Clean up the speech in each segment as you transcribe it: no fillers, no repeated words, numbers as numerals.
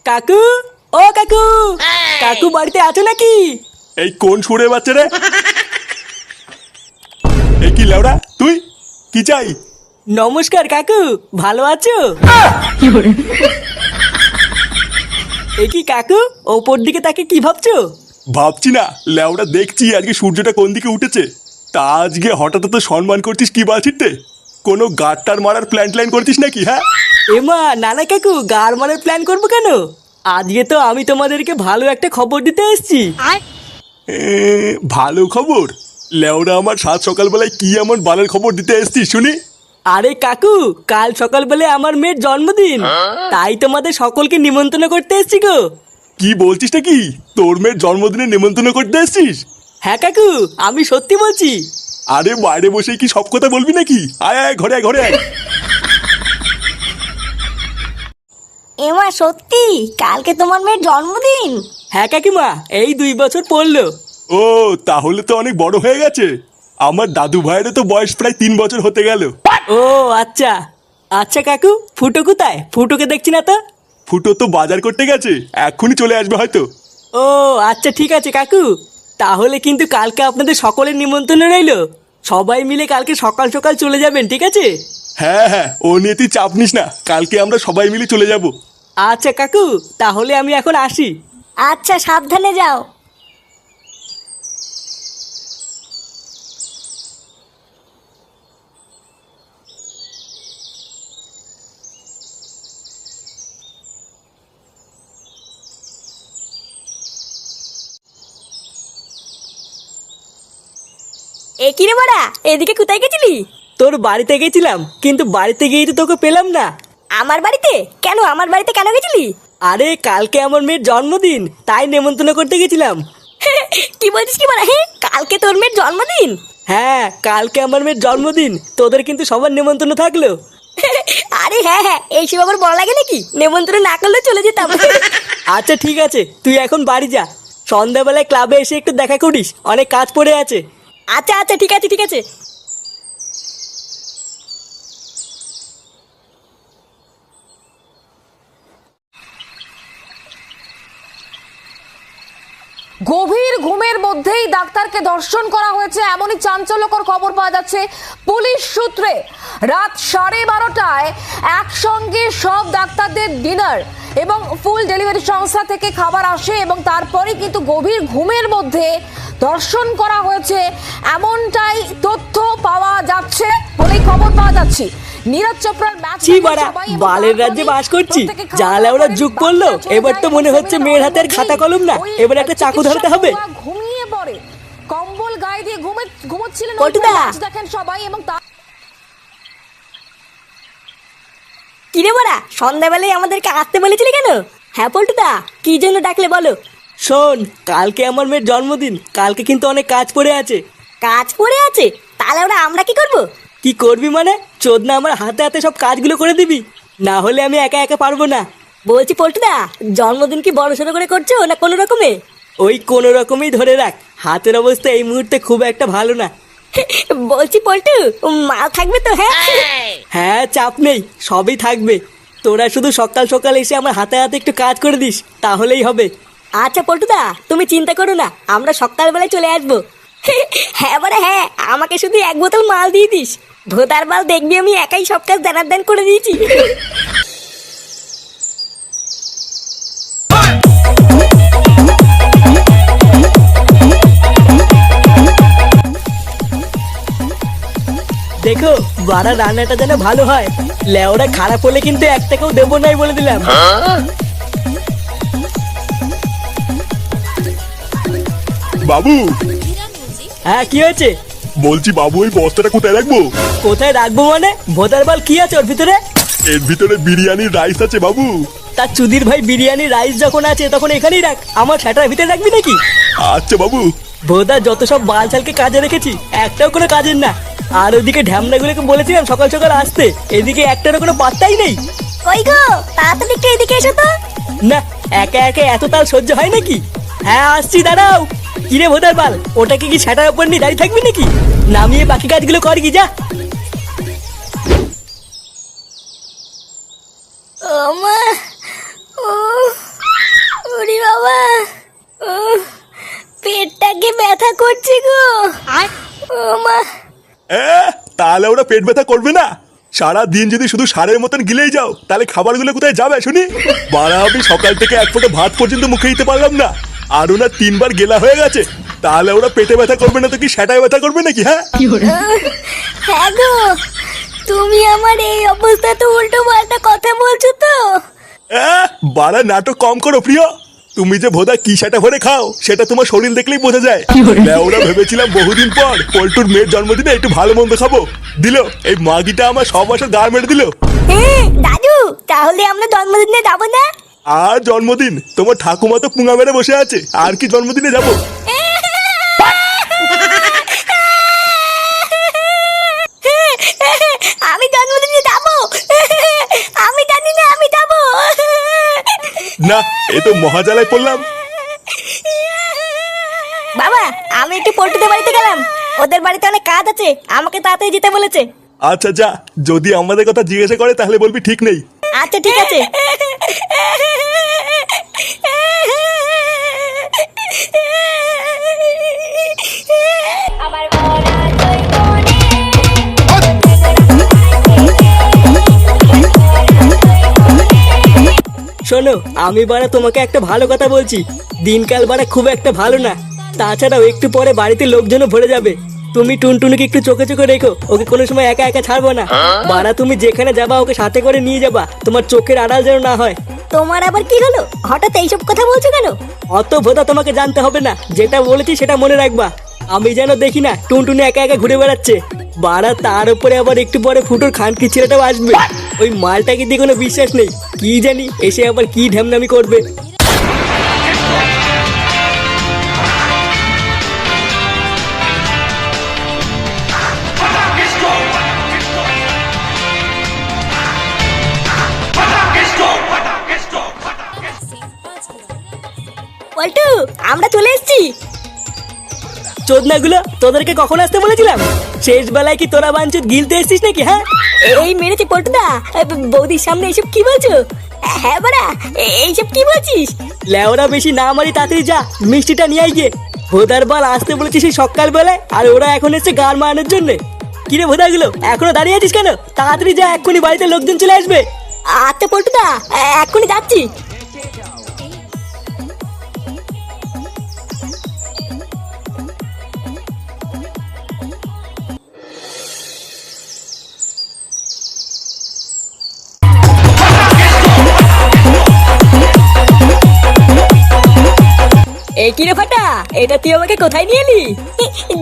কাকু, ও কাকু, কাকু বাড়িতে আছো নাকি? এই কোন সুরে বাচ্চা রে? এই কি লেওড়া তুই? কি চাই? নমস্কার কাকু, ভালো আছো? এ কি কাকু, ওপর দিকে তাকে কি ভাবছো? ভাবছি না লেওড়া, দেখছি আজকে সূর্যটা কোন দিকে উঠেছে। তা আজকে হঠাৎ তো সম্মান করছিস কি বালছিতে? কোনো গাড়টার মারার প্ল্যান ট্ল্যান করছিস নাকি? হ্যাঁ এমা নানা কাকু, গাড় মারার প্ল্যান করবো কেন? আজকে তো আমি তোমাদেরকে ভালো একটা খবর দিতে এসেছি। ভালো খবর? লেওড়া, আমার সাত সকালবেলায় কি এমন বালের খবর দিতে এসছিস শুনি? আরে কাকু, কাল সকালবেলা আমার মেয়ের জন্মদিন, তাই তোমাদের সকলকে নিমন্ত্রণ করতে এসেছি গো। কি বলছিস নাকি? তোর মেয়ের জন্মদিনে নেমন্তন্ন করতে এসছিস? হ্যাঁ কাকু, আমি সত্যি বলছি। আরে বাইরে বসে কি সব কথা বলবি নাকি? আয় আয়, ঘরে আয়, ঘরে আয়। এমা সত্যি কালকে তোমার মেয়ের জন্মদিন? হ্যাঁ কাকিমা, এই 2 বছর পড়লো। ও, তাহলে তো অনেক বড় হয়ে গেছে। আমার দাদু ভাইয়েরও তো বয়স প্রায় 3 বছর হতে গেল। ও আচ্ছা। আচ্ছা কাকু, ফুটো কোথায়? ফুটোকে দেখছি না তো। ফুটো তো বাজার করতে গেছে, এক্ষুনি চলে আসবে হয়তো। ও আচ্ছা, ঠিক আছে কাকু, তাহলে কিন্তু কালকে আপনাদের সকলের নিমন্ত্রণ রইলো। সবাই মিলে কালকে সকাল সকাল চলে যাবেন, ঠিক আছে? হ্যাঁ হ্যাঁ, ও নিয়ে তুই চাপ নিস না, কালকে আমরা সবাই মিলে চলে যাব। আচ্ছা কাকু, তাহলে আমি এখন আসি। আচ্ছা, সাবধানে যাও। এ কি রে বাড়া, এদিকে কোথায় গেছিলি? তোর বাড়িতে গেছিলাম, কিন্তু বাড়িতে গিয়েই তো তোকে পেলাম না। আমার বাড়িতে কেন? আমার বাড়িতে কেন গেছিলি? আরে কালকে আমার মেয়ের জন্মদিন, তাই নেমন্তন্ন করতে গেছিলাম। কি বলছিস কি বাড়া? হ্যাঁ, কালকে তোর মেয়ের জন্মদিন? হ্যাঁ, কালকে আমার মেয়ের জন্মদিন, তোদের কিন্তু সবার নেমন্তন্ন থাকলো। আরে হ্যাঁ হ্যাঁ, এইসব আবার বড় লাগে নাকি? নেমন্ত্রণ না করলে চলে যেতাম। আচ্ছা ঠিক আছে, তুই এখন বাড়ি যা। সন্ধ্যাবেলায় ক্লাবে এসে একটু দেখা করিস, অনেক কাজ পড়ে আছে। আচ্ছা আচ্ছা, ঠিক আছে ঠিক আছে। গভীর ঘুমের মধ্যেই ডাক্তারকে ধর্ষণ করা হয়েছে, এমনই চাঞ্চল্যকর খবর পাওয়া যাচ্ছে পুলিশ সূত্রে। রাত 12:30টায় একসঙ্গে সব ডাক্তারদের ডিনার এবং ফুল ডেলিভারি সংস্থা থেকে খাবার আসে এবং তারপরে কিন্তু গভীর ঘুমের মধ্যে ধর্ষণ করা হয়েছে, এমনটাই তথ্য পাওয়া যাচ্ছে বলেই খবর পাওয়া যাচ্ছে। নীরজ চোপড়ার ম্যাচ ছি বাড়া, বালের রাজ্যে বাস করছি। জালে ওরা যুগ করলো, এবার তো মনে হচ্ছে মেয়ের হাতে আর খাতা কলম না, এবার একটা চাকু ধরতে হবে। ঘুমিয়ে পড়ে, কম্বল গায়ে দিয়ে ঘুমোচ্ছিলেন। পল্টুদা! দেখেন সবাই এবং কি রে বাড়া, সন্ধ্যাবেলায় আমাদেরকে আসতে বলেছিলি কেন? হ্যাঁ পল্টুদা, কি জন্য ডাকলে বলো? শোন, কালকে আমার মেয়ের জন্মদিন, কালকে কিন্তু অনেক কাজ পড়ে আছে। কাজ পড়ে আছে? তাহলে ওরা আমরা কি করব? কি করবি মানে? চোদনা আমার হাতে হাতে সব কাজগুলো করে দিবি, না হলে আমি একা একা পারবো না। বলছি পল্টুদা, জন্মদিন কি বড় সড়ো করে করছো না কোনো রকমে? ওই কোনো রকমেই ধরে রাখ, হাতের অবস্থা এই মুহূর্তে খুব একটা ভালো না। বলছি পল্টু, মাল থাকবে তো? হ্যাঁ হ্যাঁ, চাপ নেই, সবই থাকবে। তোরা শুধু সকাল সকাল এসে আমার হাতে হাতে একটু কাজ করে দিস, তাহলেই হবে। আচ্ছা পল্টুদা, তুমি চিন্তা করো না, আমরা সকালবেলায় চলে আসবো। হ্যাঁ বারে হ্যাঁ, আমাকে শুধু 1 বোতল মাল দিয়ে দিস। ভোদার মাল দেখবি আমি একাই সব কাজ দানার দান করে দিয়েছি। দেখো, বাড়া রান্নাটা যেন ভালো হয়। লেওরা খারাপ হলে কিন্তু 1 টাকাও দেবো নাই বলে দিলাম। বাবু! হ্যাঁ, কি হয়েছে? বলছি বাবু, ওই বস্তাটা কোথায় রাখবো? কোথায় রাখবো মানে? ভোদার বাল কি আছে ওর ভিতরে? এর ভিতরে বিরিয়ানির রাইস আছে বাবু। তার চুদির ভাই, বিরিয়ানি রাইস যখন আছে তখন এখানেই রাখ, আমার সেটার ভিতরে রাখবি নাকি? আচ্ছা বাবু। ভোদা যত সব বাল ছালকে কাজে রেখেছি, একটাও কোনো কাজের না। আর ওদিকে ঢ্যামনাগুলোকে বলেছিলাম সকাল সকাল আসতে, এদিকে একটারও কোনো পাত্তাই নেই। কই গো, তাড়াতাড়ি একটু এদিকে এসো তো। না, একা একা এত তাল সহ্য হয় নাকি? হ্যাঁ আসছি, দাঁড়াও। কিরে ভোদার বাল, ওটাকে কি সেটার উপর নিয়ে দাঁড়িয়ে থাকবি নাকি? নামিয়ে বাকি কাজগুলো কর কি, যা। ও মা, ও পেটটাকে ব্যথা করছে গো। ও মা। তাহলে ওরা পেট ব্যথা করবে না? সারা দিন যদি শুধু সারের মতন গিলেই যাও তাহলে খাবারগুলো কোথায় যাবে শুনি? বাড়া, আমি সকাল থেকে এক ফোঁটা ভাত পর্যন্ত মুখে দিতে পারলাম না, আর ওনার 3 বার গেলা হয়ে গেছে। তাহলে ওরা পেটে ব্যথা করবে না তো কি সেটাই ব্যথা করবে নাকি? হ্যাঁ হ্যাঁ গো, তুমি আমার এই অবস্থা তো উল্টো পাল্টা কথা বলছো তো। বাড়া, নাটক কম করো প্রিয়। তুমি যে ভোদা কি সেটা ভরে খাও সেটা তোমার শরীর দেখলেই বোঝা যায়। ওরা ভেবেছিলাম বহুদিন পর পল্টুর মেয়ের জন্মদিনে একটু ভালো মন্দ খাবো, দিল এই মাগিটা আমার সব মাসের গা মেরে দিল। দাদু, তাহলে আমরা জন্মদিনে যাবো না? আর জন্মদিন? তোমার ঠাকুমা তো পুঙা মেরে বসে আছে, আর কি জন্মদিনে যাবো? আমি জন্মদিনে যাবো, আমি জানি না আমি যাবো না, এ তো মহাজালায় পড়লাম। বাবা, আমি একটু পল্টুদের বাড়িতে গেলাম, ওদের বাড়িতে অনেক কাজ আছে, আমাকে তাড়াতাড়ি যেতে বলেছে। আচ্ছা যা, যদি আমাদের কথা জিজ্ঞাসা করে তাহলে বলবি ঠিক নেই। আচ্ছা ঠিক আছে। আমার শোনো, আমি বাড়া তোমাকে একটা ভালো কথা বলছি, দিনকাল বাড়া খুব একটা ভালো না। তাছাড়াও একটু পরে বাড়িতে লোকজনও ভরে যাবে। তুমি টুনটুনিকে একটু চোখে চোখে রেখো, ওকে কোনো সময় একা একা ছাড়বো না। বাড়া, তুমি যেখানে যাবা ওকে সাথে করে নিয়ে যাবা, তোমার চোখের আড়াল যেন না হয়। তোমার আবার কি হলো, হঠাৎ এইসব কথা বলছো কেন? অত ভোদা তোমাকে জানতে হবে না, যেটা বলেছি সেটা মনে রাখবা। আমি যেন দেখি না টুনটুনি একা একা ঘুরে বেড়াচ্ছে। বাড়া, তার উপরে আবার একটু পরে ফুটোর খানকি ছেলেটাও আসবে। ওই মালটাকে দিয়ে কোনো বিশ্বাস নেই, কি জানি এসে আবার কি ঢ্যামনামি করবে। পল্টু, আমরা চলে এসেছি। চোদনাগুলো, তোদেরকে কখন আসতে বলেছিলাম? শেষ বেলায় কি তোরা বাঞ্চুত গিলতে এসছিস নাকি? হ্যাঁ, এই মেরেছে পল্টুদা, বৌদির সামনে এইসব কি বলছো? হ্যাঁ বাড়া, এইসব কি বলছিস? লেওরা বেশি না মারি, তাড়াতাড়ি যা মিষ্টিটা নিয়ে আই গিয়ে। ভোদার বাল আসতে বলেছিস সেই সকাল বেলায়, আর ওরা এখন এসছে গান মারানোর জন্য। কিরে ভোদাগুলো, এখনো দাঁড়িয়ে আছিস কেন? তাড়াতাড়ি যা, এক্ষুনি বাড়িতে লোকজন চলে আসবে। আচ্ছা পল্টুদা, এক্ষুনি যাচ্ছি। এই কিরে ফাটা, এটা তুই আমাকে কোথায় নিয়ে এলি?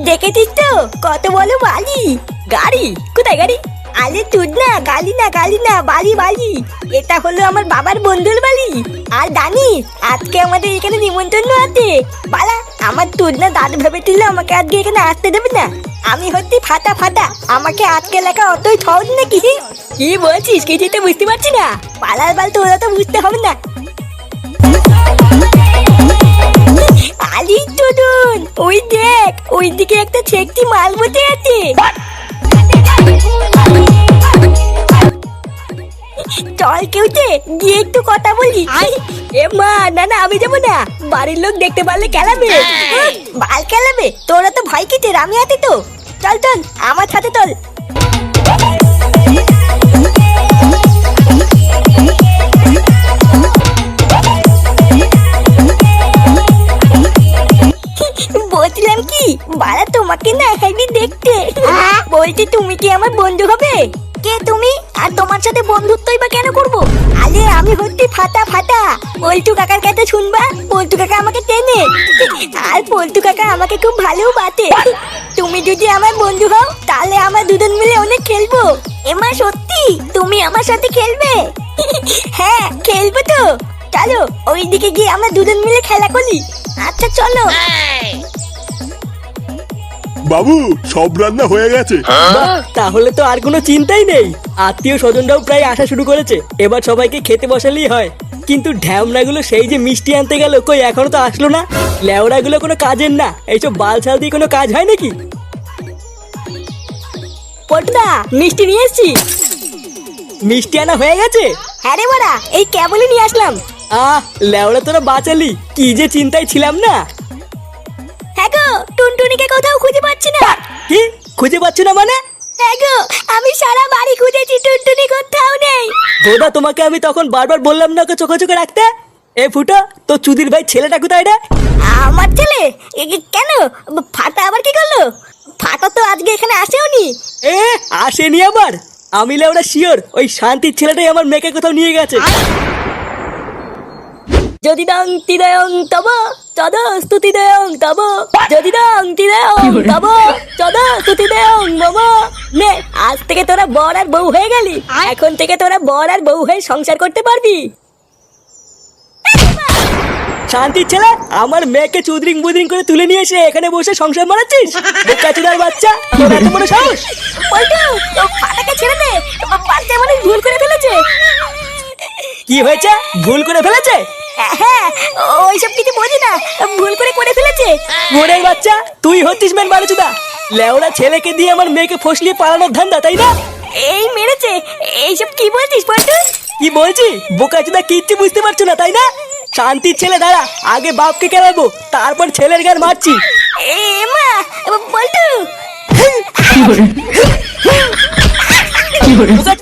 দেখেছিস তো কত বলো বালি। গাড়ি? কোথায় গাড়ি? আরে তুই না, গালি না গালি না, বালি বালি। এটা হলো আমার বাবার বন্ধুর বাড়ি। আর জানিস আজকে আমাদের এখানে নিমন্ত্রণ আছে। বালা, আমার তুই না দাদু ভেবেছিল আমাকে আজকে এখানে আসতে দেবে না। আমি হচ্ছি ফাটা ফাটা, আমাকে আজকে লেখা অতই সহজ নাকি? কি বলছিস, কিছুই তো বুঝতে পারছি না। পালার বাল তোরা তো বুঝতে হবে না। আলি টুডুন, ওই দেখ, ওই দিকে একটা ছেকটি মাল বসে আছে। চল কেউতে গিয়ে একটু কথা বলি। এ মা, না না, আমি যাবো না, বাড়ির লোক দেখতে পারলে খেলাবে। বাল খেলাবে? তোরা তো ভয় কিসের, আমি আছি তো। চল চল আমার সাথে চল। বলছিলাম কি, বাড়া তোমাকে না হেভি দেখতে। বলছি তুমি কি আমার বন্ধু হবে? কে তুমি? আর তোমার সাথে বন্ধুত্বই বা কেন করবো? আরে আমি হচ্ছি ফাটা ফাটা, পল্টু কাকার কাছে শুনবা, পল্টু কাকা আমাকে টেনে, আর পল্টু কাকা আমাকে খুব ভালো বাতে। তুমি যদি আমার বন্ধু হও তাহলে আমরা দুজন মিলে অনেক খেলবো। এমা সত্যি তুমি আমার সাথে খেলবে? হ্যাঁ খেলবো তো, চলো ওইদিকে গিয়ে আমরা দুজন মিলে খেলা করি। আচ্ছা চলো। বাবু, সব রান্না হয়ে গেছে। বাহ, তাহলে তো আর কোনো চিন্তাই নেই। আত্মীয় স্বজনরাও প্রায় আসা শুরু করেছে, এবার সবাইকে খেতে বসালেই হয়। কিন্তু ঢ্যামনাগুলো সেই যে মিষ্টি আনতে গেল, কই এখনো তো আসলো না। লেওড়াগুলো কোনো কাজের না, এইসব বালছাল দিয়ে কোনো কাজ হয় নাকি? পটুদা, মিষ্টি নিয়ে এসছি। মিষ্টি আনা হয়ে গেছে? হ্যাঁ রে বাড়া, এই কেবলই নিয়ে আসলাম। লেওড়া তোরা বাঁচালি, কি যে চিন্তায় ছিলাম না। হ্যাঁ গো, টুনটুনিকে কোথাও খুঁজে পাচ্ছি না। কি খুঁজে পাচ্ছ না মানে? হ্যাঁ গো, আমি সারা বাড়ি খুঁজেছি, টুনটুনি কোথাও নেই। বোধা তোমাকে আমি তখন বারবার বললাম না ওকে চোখে চোখে রাখতে। এ ফুটো, তো চুদির ভাই ছেলেটা কোথায় রে? আমার ছেলে? কেন? ফাটা আবার কি করলো? ফাটা তো আজকে এখানে আসেওনি। এ আসেনি আবার? আমি লেওরা শিওর ওই শান্তির ছেলেটাই আমার মেয়েকে কোথাও নিয়ে গেছে। যদি দং তিদয়ং তব চদ স্তুতি দেয়ং তব, যদি দং তিদয়ং তব চদ স্তুতি দেয়ং মম। নে, আজ থেকে তোরা বর আর বউ হয়ে গেলি। এখন থেকে তোরা বর আর বউ হয়ে সংসার করতে পারবি। শান্তির ছেলে, আমার মেয়েকে চুদরিং বুদরিং করে তুলে নিয়ে এসে এখানে বসে সংসার মারাচ্ছিস? বোকাচোদার বাচ্চা, তোর এত বড় সাহস! পল্টু, ও ফাটাকে ছেড়ে দে, বাচ্চা মানে ভুল করে ফেলেছে। কি হয়েছে? ভুল করে ফেলেছে? হ্যাঁ, ওইসব কিছু বোঝে না, ভুল করে ফেলেছে। মোড়ের বাচ্চা, তুই হচ্ছিস মেন বারুচুদা। লেওরা ছেলেকে দিয়ে আমার মেয়েকে ফসলিয়ে পালানোর ধান্দা, তাই না? এই মেরেছে। এইসব কি বলছিস পল্টু? কি বলছি? বোকাচোদা কিচ্ছু বুঝতে পারছো না, তাই না? শান্তির ছেলে দাঁড়া, আগে বাপকে কেলাবো, তারপর ছেলের গান মারছি। এ মা, পল্টু।